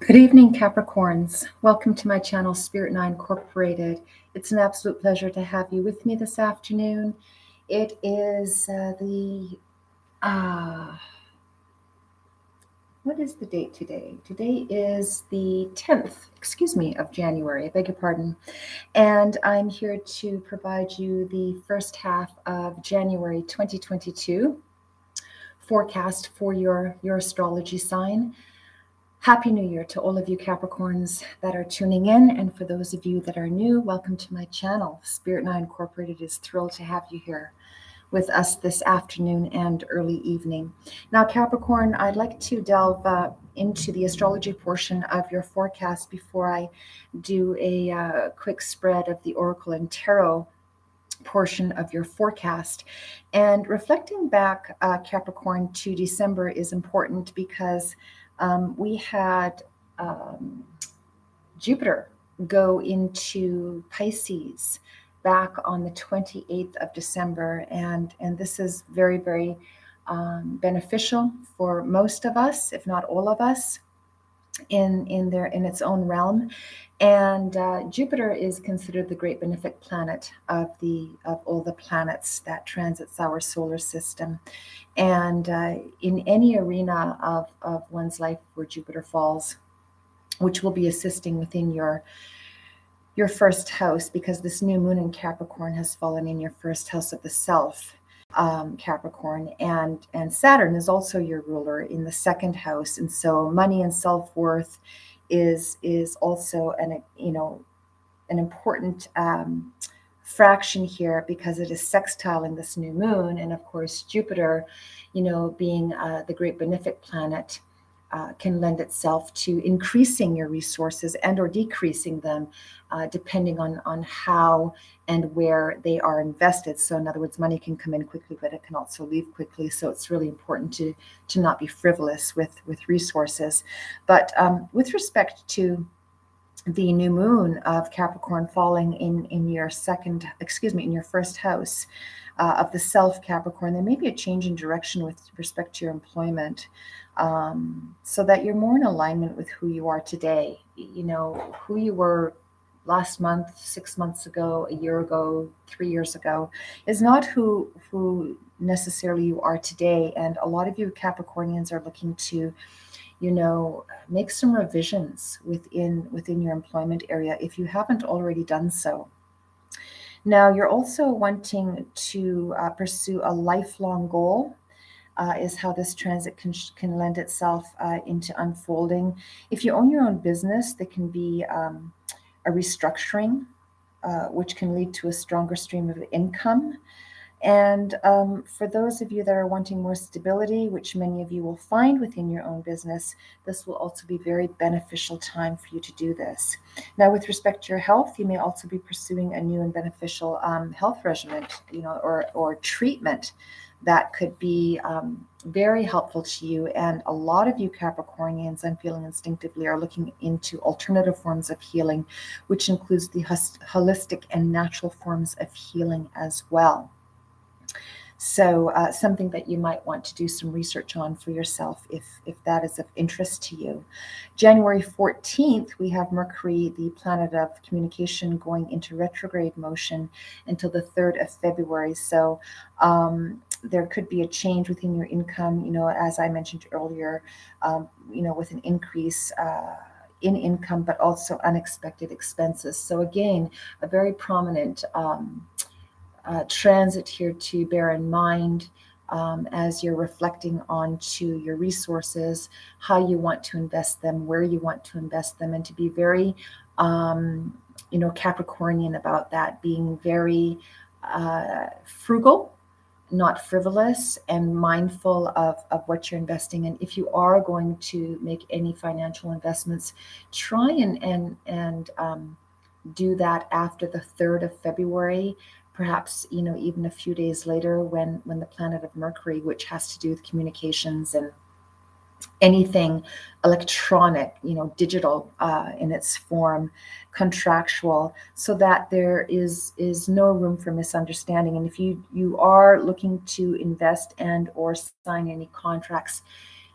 Good evening, Capricorns. Welcome to my channel, Spirit 9 Incorporated. It's an absolute pleasure to have you with me this afternoon. It is what is the date today? Today is the 10th, of January, I beg your pardon. And I'm here to provide you the first half of January 2022 forecast for your astrology sign. Happy New Year to all of you Capricorns that are tuning in. And for those of you that are new, welcome to my channel. Spirit 9 Incorporated is thrilled to have you here with us this afternoon and early evening. Now, Capricorn, I'd like to delve into the astrology portion of your forecast before I do a quick spread of the Oracle and Tarot portion of your forecast. And reflecting back, Capricorn, to December is important because we had Jupiter go into Pisces back on the 28th of December, and this is very, very beneficial for most of us, if not all of us, in its own realm. And Jupiter is considered the great benefic planet of all the planets that transits our solar system. And in any arena of one's life where Jupiter falls, which will be assisting within your first house, because this new moon in Capricorn has fallen in your first house of the self, Capricorn, and Saturn is also your ruler in the second house. And so money and self-worth is also an important fraction here, because it is sextiling this new moon. And of course, Jupiter, being the great benefic planet, can lend itself to increasing your resources and or decreasing them, depending on how and where they are invested. So in other words, money can come in quickly, but it can also leave quickly. So it's really important to not be frivolous with resources. But with respect to the new moon of Capricorn falling in your first house of the self, Capricorn, there may be a change in direction with respect to your employment, so that you're more in alignment with who you are today. Who you were last month, 6 months ago, a year ago, 3 years ago, is not who necessarily you are today. And a lot of you Capricornians are looking to make some revisions within your employment area if you haven't already done so. Now, you're also wanting to pursue a lifelong goal, is how this transit can lend itself into unfolding. If you own your own business, there can be a restructuring, which can lead to a stronger stream of income. And for those of you that are wanting more stability, which many of you will find within your own business, this will also be a very beneficial time for you to do this. Now, with respect to your health, you may also be pursuing a new and beneficial health regimen, or treatment that could be very helpful to you. And a lot of you Capricornians, I'm feeling instinctively, are looking into alternative forms of healing, which includes the holistic and natural forms of healing as well. So something that you might want to do some research on for yourself if that is of interest to you. January 14th, we have Mercury, the planet of communication, going into retrograde motion until the 3rd of February. So there could be a change within your income, as I mentioned earlier, with an increase in income, but also unexpected expenses. So again, a very prominent transit here to bear in mind as you're reflecting onto your resources, how you want to invest them, where you want to invest them, and to be very, Capricornian about that, being very frugal, not frivolous, and mindful of what you're investing in. If you are going to make any financial investments, try and do that after the 3rd of February. Perhaps, even a few days later, when the planet of Mercury, which has to do with communications and anything electronic, digital in its form, contractual, so that there is no room for misunderstanding. And if you are looking to invest and or sign any contracts,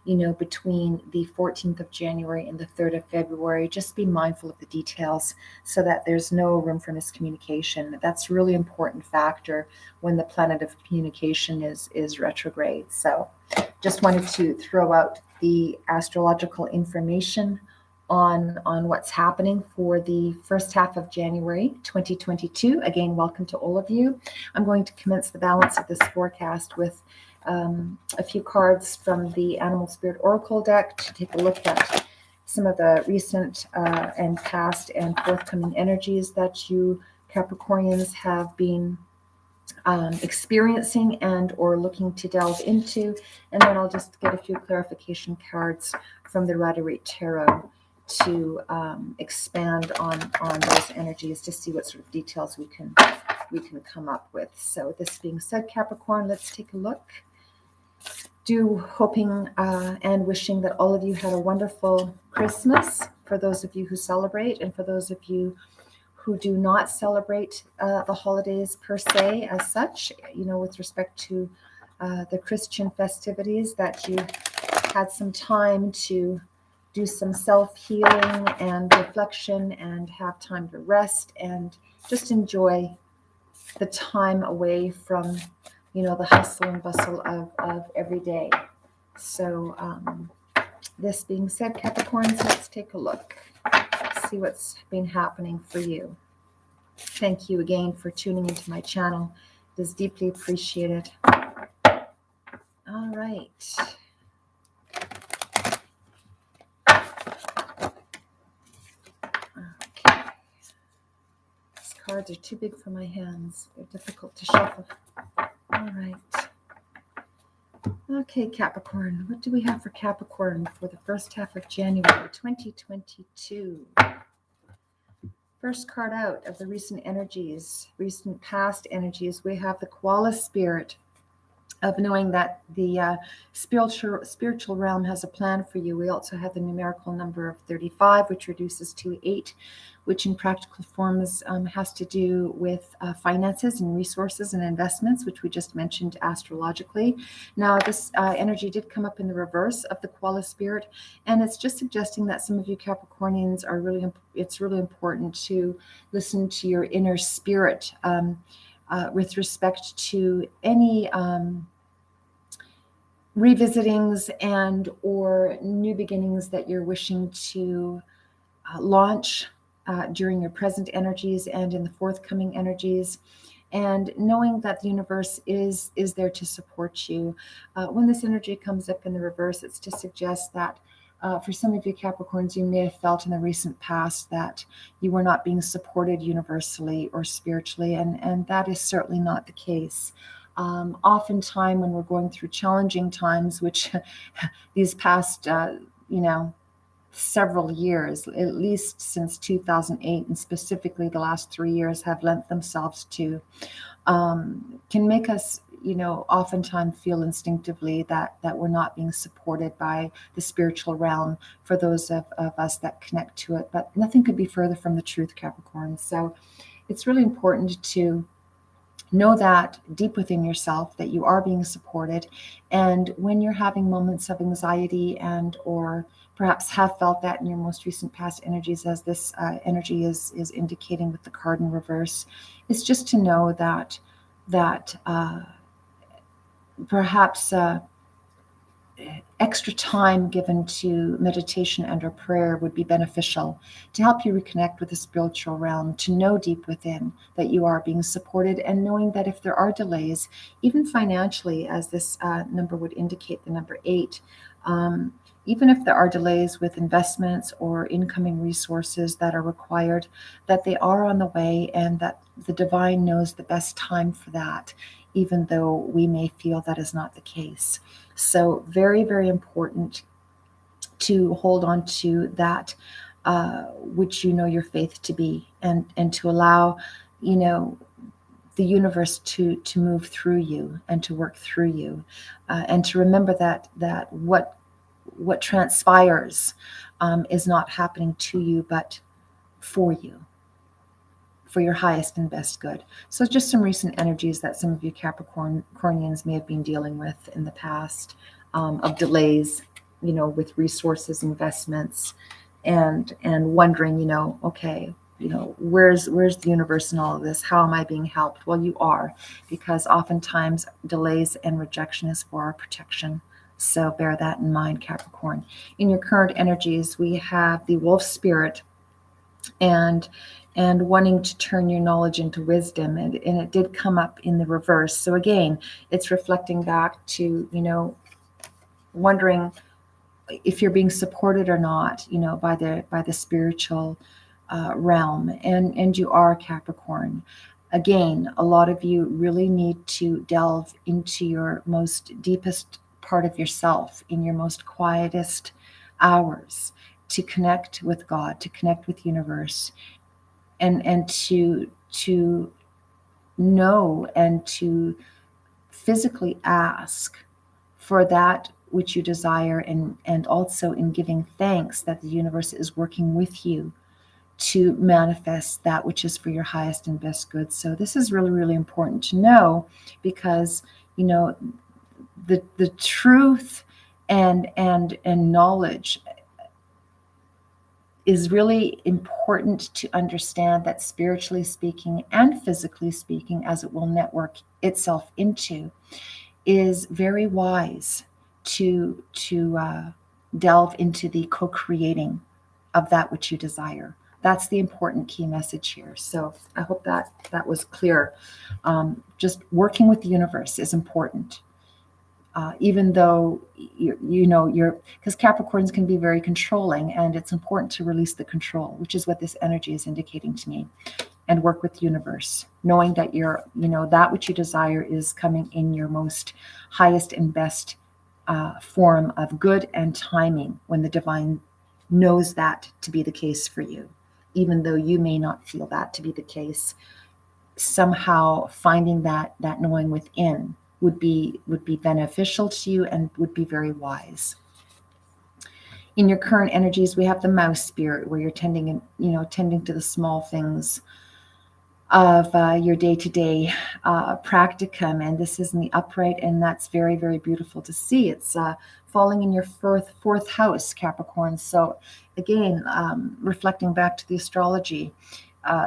between the 14th of January and the 3rd of February. Just be mindful of the details so that there's no room for miscommunication. That's a really important factor when the planet of communication is retrograde. So just wanted to throw out the astrological information on what's happening for the first half of January 2022. Again, welcome to all of you. I'm going to commence the balance of this forecast with a few cards from the Animal Spirit Oracle deck to take a look at some of the recent and past and forthcoming energies that you Capricornians have been experiencing and or looking to delve into. And then I'll just get a few clarification cards from the Rider-Waite Tarot to expand on those energies to see what sort of details we can come up with. So this being said, Capricorn, let's take a look. Hoping and wishing that all of you had a wonderful Christmas, for those of you who celebrate, and for those of you who do not celebrate the holidays per se as such, with respect to the Christian festivities, that you had some time to do some self-healing and reflection and have time to rest and just enjoy the time away from, the hustle and bustle of every day. So this being said, Capricorns, let's take a look, see what's been happening for you. Thank you again for tuning into my channel. It is deeply appreciated. All right. Okay. These cards are too big for my hands. They're difficult to shuffle. All right. Okay, Capricorn. What do we have for Capricorn for the first half of January 2022? First card out of the recent energies, recent past energies, we have the koala spirit of knowing that the spiritual realm has a plan for you. We also have the numerical number of 35, which reduces to 8, which in practical forms has to do with finances and resources and investments, which we just mentioned astrologically. Now, this energy did come up in the reverse of the koala spirit, and it's just suggesting that some of you Capricornians it's really important to listen to your inner spirit with respect to any revisitings and or new beginnings that you're wishing to launch during your present energies and in the forthcoming energies, and knowing that the universe is there to support you. When this energy comes up in the reverse, it's to suggest that for some of you Capricorns, you may have felt in the recent past that you were not being supported universally or spiritually, and that is certainly not the case. Oftentimes when we're going through challenging times, which these past, several years, at least since 2008, and specifically the last 3 years, have lent themselves to, can make us, oftentimes feel instinctively that we're not being supported by the spiritual realm for those of us that connect to it. But nothing could be further from the truth, Capricorn. So it's really important to know that deep within yourself that you are being supported. And when you're having moments of anxiety and or perhaps have felt that in your most recent past energies, as this energy is indicating with the card in reverse, it's just to know that perhaps extra time given to meditation and or prayer would be beneficial to help you reconnect with the spiritual realm, to know deep within that you are being supported, and knowing that if there are delays, even financially, as this number would indicate, the number 8, even if there are delays with investments or incoming resources that are required, that they are on the way and that the divine knows the best time for that, even though we may feel that is not the case. So very, very important to hold on to that which you know your faith to be, and to allow, the universe to move through you and to work through you, and to remember that what transpires is not happening to you, but for you, for your highest and best good. So just some recent energies that some of you Capricornians may have been dealing with in the past, of delays with resources, investments, and wondering, okay, where's the universe in all of this? How am I being helped? Well, you are, because oftentimes delays and rejection is for our protection. So bear that in mind, Capricorn. In your current energies, we have the wolf spirit and wanting to turn your knowledge into wisdom, and it did come up in the reverse. So again, it's reflecting back to, wondering if you're being supported or not, by the spiritual realm, and you are, Capricorn. Again, a lot of you really need to delve into your most deepest part of yourself in your most quietest hours, to connect with God, to connect with universe, and to know and to physically ask for that which you desire, and also in giving thanks that the universe is working with you to manifest that which is for your highest and best good. So this is really, really important to know, because the truth and knowledge is really important to understand, that spiritually speaking and physically speaking, as it will network itself into, is very wise to delve into the co-creating of that which you desire. That's the important key message here. So I hope that was clear. Just working with the universe is important. Even though because Capricorns can be very controlling, and it's important to release the control, which is what this energy is indicating to me, and work with the universe, knowing that that which you desire is coming in your most highest and best form of good and timing, when the divine knows that to be the case for you, even though you may not feel that to be the case. Somehow finding that knowing within would be beneficial to you and would be very wise. In your current energies, we have the mouse spirit, where you're tending to the small things of your day-to-day practicum, and this is in the upright, and that's very, very beautiful to see. It's falling in your fourth house, Capricorn. So again, reflecting back to the astrology,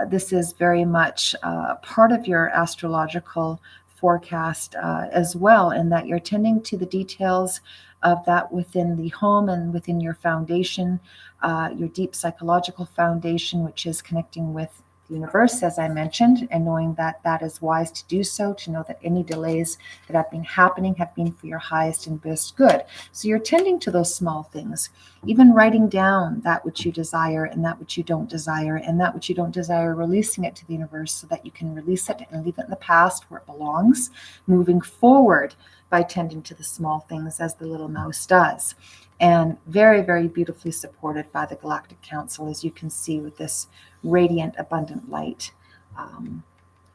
this is very much part of your astrological forecast as well, in that you're tending to the details of that within the home and within your foundation, your deep psychological foundation, which is connecting with the universe, as I mentioned, and knowing that that is wise to do so, to know that any delays that have been happening have been for your highest and best good. So you're tending to those small things, even writing down that which you desire and that which you don't desire, and that which you don't desire, releasing it to the universe so that you can release it and leave it in the past where it belongs, moving forward by tending to the small things, as the little mouse does. And very, very beautifully supported by the Galactic Council, as you can see, with this radiant, abundant light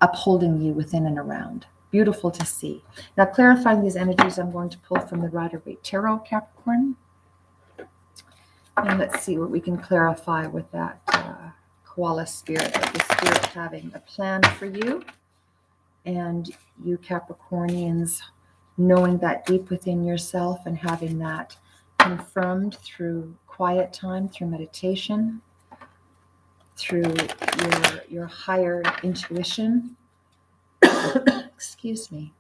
upholding you within and around. Beautiful to see. Now, clarifying these energies, I'm going to pull from the Rider-Waite Tarot, Capricorn. And let's see what we can clarify with that koala spirit, that the spirit having a plan for you, and you Capricornians knowing that deep within yourself and having that confirmed through quiet time, through meditation, through your higher intuition. Excuse me.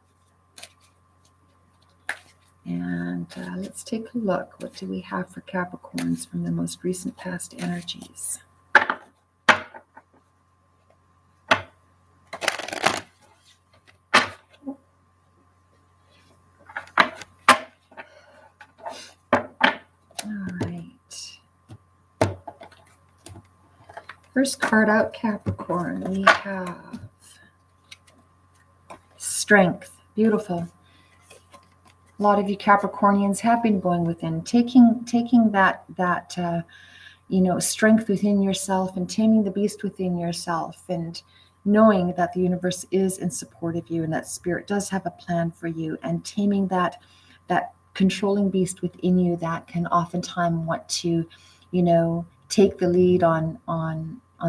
And let's take a look. What do we have for Capricorns from the most recent past energies? All right. First card out, Capricorn, we have Strength. Beautiful. A lot of you Capricornians have been going within, taking that strength within yourself, and taming the beast within yourself, and knowing that the universe is in support of you, and that spirit does have a plan for you, and taming that controlling beast within you that can oftentimes want to, take the lead on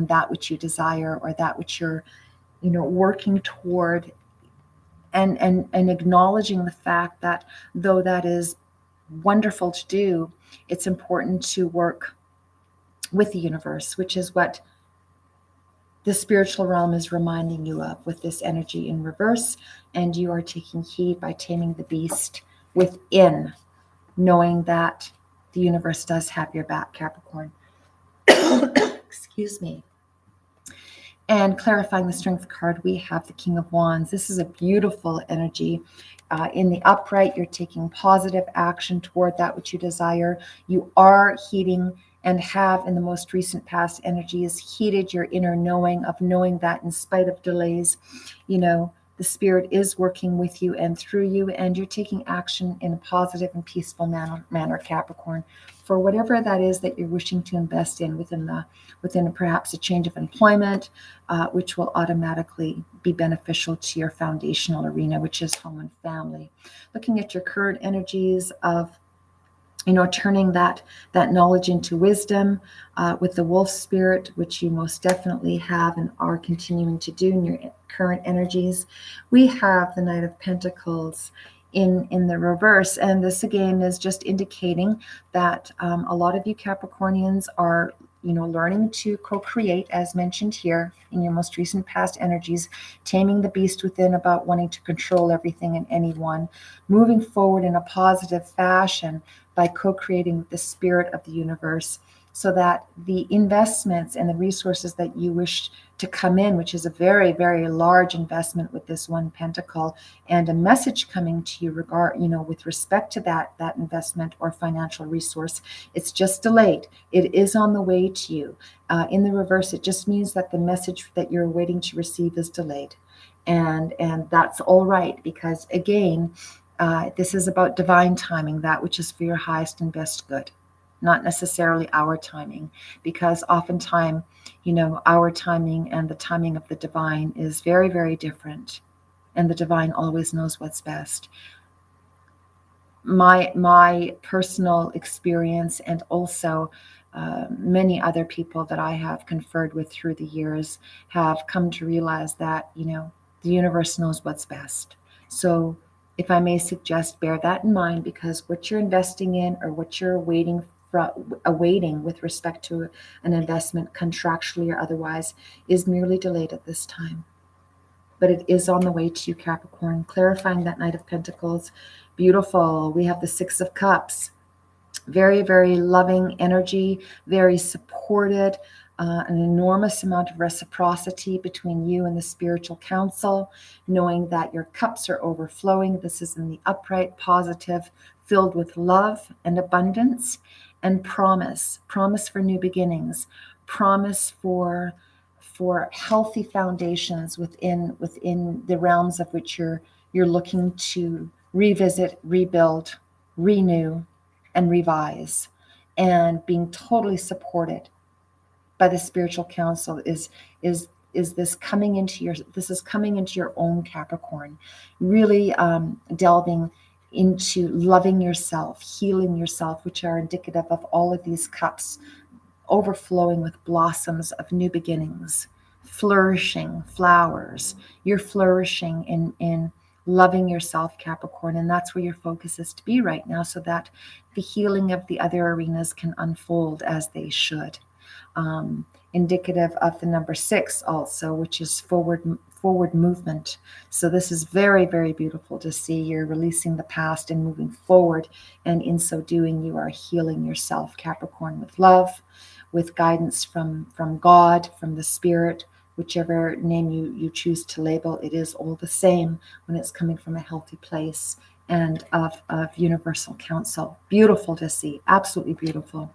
that which you desire, or that which you're, working toward, and acknowledging the fact that though that is wonderful to do, it's important to work with the universe, which is what the spiritual realm is reminding you of with this energy in reverse. And you are taking heed by taming the beast within, knowing that the universe does have your back, Capricorn. Excuse me. And clarifying the strength card, we have the King of Wands. This is a beautiful energy. In the upright, you're taking positive action toward that which you desire. You are heeding and have in the most recent past energies heeded your inner knowing of knowing that in spite of delays, the spirit is working with you and through you, and you're taking action in a positive and peaceful manner, Capricorn, for whatever that is that you're wishing to invest in within perhaps a change of employment, which will automatically be beneficial to your foundational arena, which is home and family. Looking at your current energies of turning that knowledge into wisdom with the wolf spirit, which you most definitely have and are continuing to do in your current energies. We have the Knight of Pentacles in the reverse, and this again is just indicating that a lot of you Capricornians are learning to co-create, as mentioned here in your most recent past energies, taming the beast within about wanting to control everything and anyone, moving forward in a positive fashion by co-creating with the spirit of the universe, so that the investments and the resources that you wish to come in, which is a very, very large investment with this one pentacle, and a message coming to you with respect to that investment or financial resource, it's just delayed. It is on the way to you. In the reverse, it just means that the message that you're waiting to receive is delayed. And that's all right, because again, this is about divine timing, that which is for your highest and best good, not necessarily our timing, because oftentimes, our timing and the timing of the divine is very, very different, and the divine always knows what's best. My personal experience, and also many other people that I have conferred with through the years, have come to realize that, the universe knows what's best. So if I may suggest, bear that in mind, because what you're investing in or what you're awaiting with respect to an investment, contractually or otherwise, is merely delayed at this time. But it is on the way to you, Capricorn. Clarifying that Knight of Pentacles. Beautiful. We have the Six of Cups. Very, very loving energy, very supported, an enormous amount of reciprocity between you and the spiritual council, knowing that your cups are overflowing. This is in the upright, positive, filled with love and abundance and promise for new beginnings, promise for healthy foundations within the realms of which you're looking to revisit, rebuild, renew, and revise. And being totally supported by the spiritual council is this coming into your own, Capricorn, really delving into loving yourself, healing yourself, which are indicative of all of these cups overflowing with blossoms of new beginnings, flourishing flowers. You're flourishing in loving yourself, Capricorn, and that's where your focus is to be right now, so that the healing of the other arenas can unfold as they should. Indicative of the number 6 also, which is forward movement. So this is very, very beautiful to see. You're releasing the past and moving forward, and in so doing, you are healing yourself, Capricorn, with love, with guidance from God, from the spirit, whichever name you choose to label. It is all the same when it's coming from a healthy place and of universal counsel. Beautiful to see, absolutely beautiful.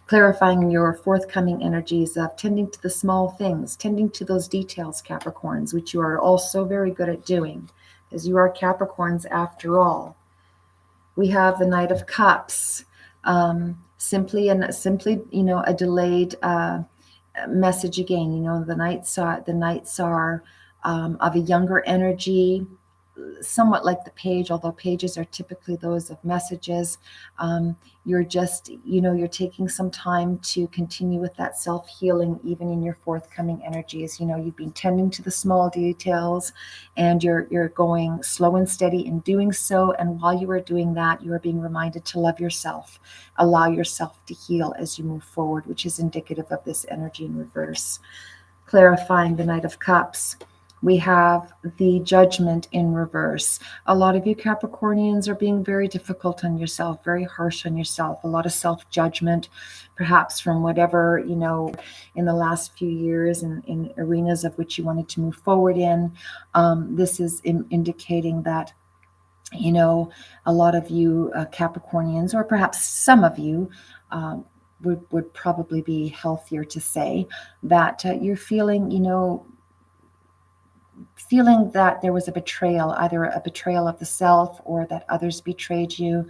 Clarifying your forthcoming energies of tending to the small things, tending to those details, Capricorns, which you are also very good at doing, as you are Capricorns after all. We have the Knight of Cups, simply a delayed message again. The Knights are of a younger energy, somewhat like the page, although pages are typically those of messages. You're just, you're taking some time to continue with that self-healing, even in your forthcoming energies. You've been tending to the small details, and you're going slow and steady in doing so. And while you are doing that, you are being reminded to love yourself, allow yourself to heal as you move forward, which is indicative of this energy in reverse. Clarifying the Knight of Cups, we have the Judgment in reverse. A lot of you Capricornians are being very difficult on yourself, very harsh on yourself, a lot of self-judgment, perhaps from whatever, in the last few years in arenas of which you wanted to move forward in. This is indicating that, a lot of you Capricornians, or perhaps some of you, would probably be healthier to say that you're feeling, feeling that there was a betrayal, either a betrayal of the self or that others betrayed you,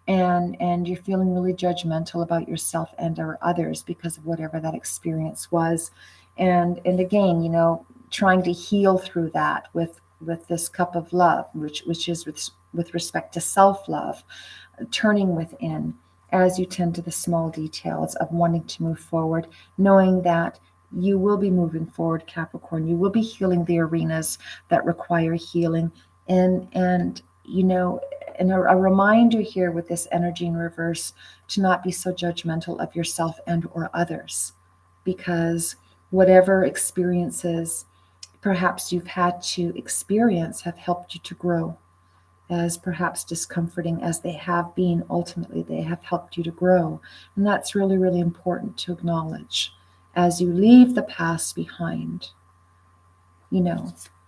and you're feeling really judgmental about yourself and or others because of whatever that experience was. And again, trying to heal through that with this cup of love, which is with respect to self-love, turning within as you tend to the small details of wanting to move forward, knowing that you will be moving forward, Capricorn. You will be healing the arenas that require healing. And a reminder here with this energy in reverse to not be so judgmental of yourself and or others, because whatever experiences perhaps you've had to experience have helped you to grow. As perhaps discomforting as they have been, ultimately they have helped you to grow. And that's really, really important to acknowledge as you leave the past behind,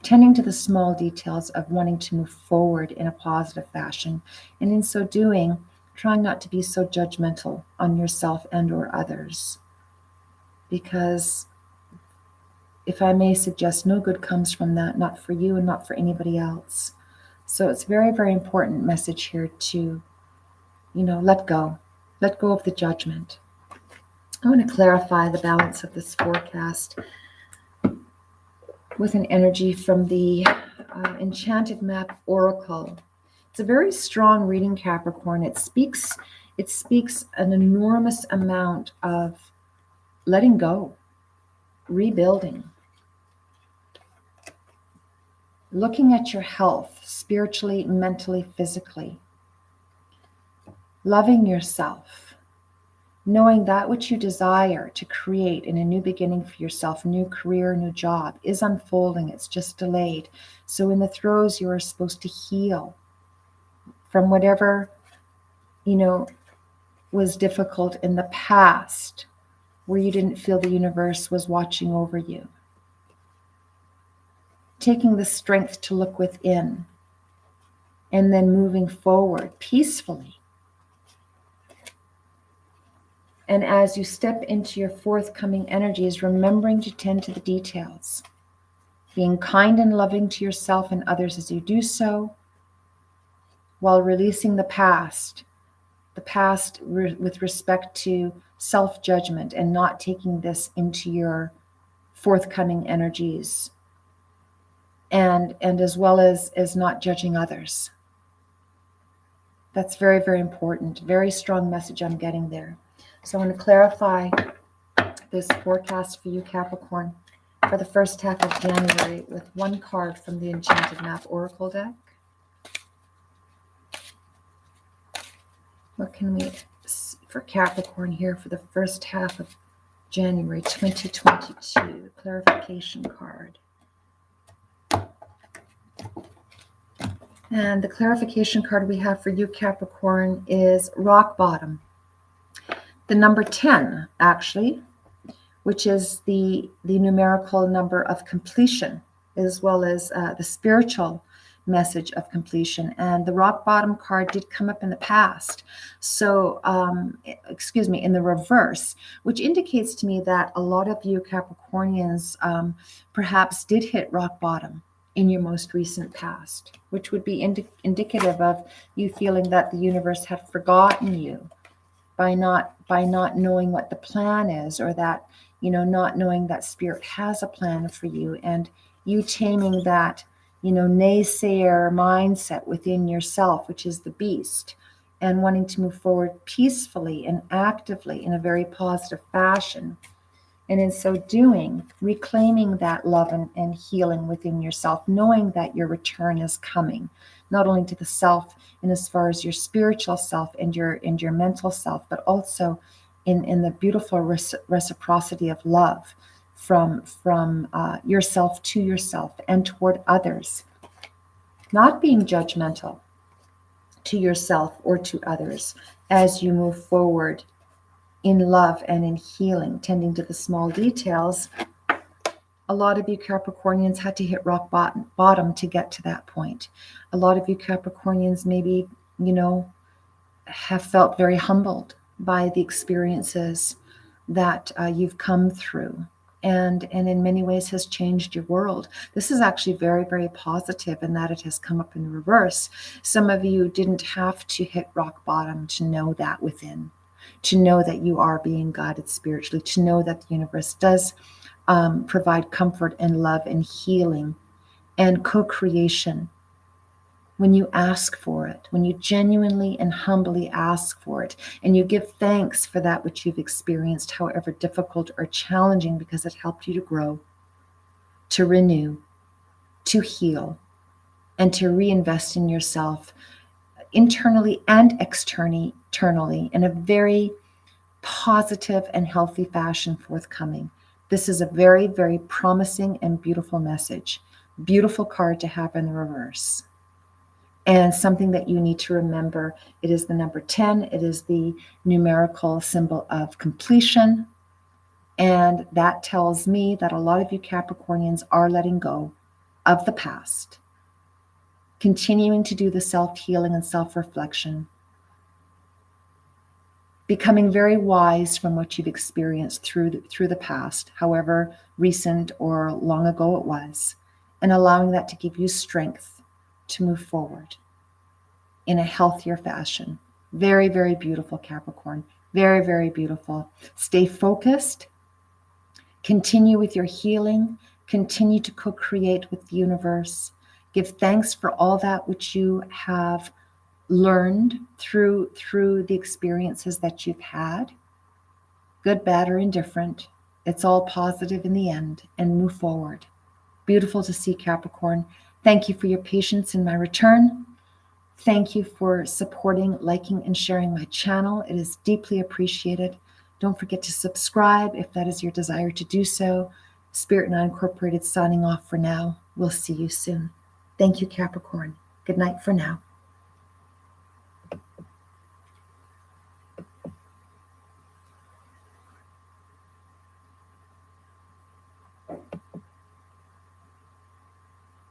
tending to the small details of wanting to move forward in a positive fashion. And in so doing, trying not to be so judgmental on yourself and or others. Because if I may suggest, no good comes from that, not for you and not for anybody else. So it's very, very important message here to, let go of the judgment. I want to clarify the balance of this forecast with an energy from the Enchanted Map Oracle. It's a very strong reading, Capricorn. It speaks an enormous amount of letting go, rebuilding, looking at your health, spiritually, mentally, physically, loving yourself, knowing that which you desire to create in a new beginning for yourself, a new career, a new job, is unfolding. It's just delayed. So in the throes, you are supposed to heal from whatever, was difficult in the past, where you didn't feel the universe was watching over you. Taking the strength to look within and then moving forward peacefully. And as you step into your forthcoming energies, remembering to tend to the details, being kind and loving to yourself and others as you do so, while releasing the past with respect to self-judgment, and not taking this into your forthcoming energies. And as well as not judging others. That's very, very important. Very strong message I'm getting there. So I want to clarify this forecast for you, Capricorn, for the first half of January with one card from the Enchanted Map Oracle deck. What can we see for Capricorn here for the first half of January 2022? Clarification card. And the clarification card we have for you, Capricorn, is rock bottom. The number 10, actually, which is the numerical number of completion, as well as the spiritual message of completion. And the rock bottom card did come up in the past. So, in the reverse, which indicates to me that a lot of you Capricornians perhaps did hit rock bottom in your most recent past, which would be indicative of you feeling that the universe had forgotten you by not knowing what the plan is, or that, not knowing that spirit has a plan for you, and you taming that naysayer mindset within yourself, which is the beast, and wanting to move forward peacefully and actively in a very positive fashion. And in so doing, reclaiming that love and healing within yourself, knowing that your return is coming, not only to the self in as far as your spiritual self and your mental self, but also in the beautiful reciprocity of love from yourself to yourself and toward others. Not being judgmental to yourself or to others as you move forward in love and in healing, tending to the small details. A lot of you Capricornians had to hit rock bottom to get to that point. A lot of you Capricornians maybe, have felt very humbled by the experiences that you've come through. And in many ways has changed your world. This is actually very, very positive in that it has come up in reverse. Some of you didn't have to hit rock bottom to know that within, to know that you are being guided spiritually, to know that the universe does provide comfort and love and healing and co-creation when you ask for it, when you genuinely and humbly ask for it, and you give thanks for that which you've experienced, however difficult or challenging, because it helped you to grow, to renew, to heal, and to reinvest in yourself internally and externally in a very positive and healthy fashion forthcoming. This is a very, very promising and beautiful message. Beautiful card to have in the reverse. And something that you need to remember, it is the number 10. It is the numerical symbol of completion. And that tells me that a lot of you Capricornians are letting go of the past, continuing to do the self-healing and self-reflection, becoming very wise from what you've experienced through the past, however recent or long ago it was, and allowing that to give you strength to move forward in a healthier fashion. Very, very beautiful, Capricorn. Very, very beautiful. Stay focused. Continue with your healing. Continue to co-create with the universe. Give thanks for all that which you have learned through the experiences that you've had. Good, bad, or indifferent. It's all positive in the end, and move forward. Beautiful to see, Capricorn. Thank you for your patience in my return. Thank you for supporting, liking, and sharing my channel. It is deeply appreciated. Don't forget to subscribe if that is your desire to do so. Spirit and I Incorporated signing off for now. We'll see you soon. Thank you, Capricorn. Good night for now.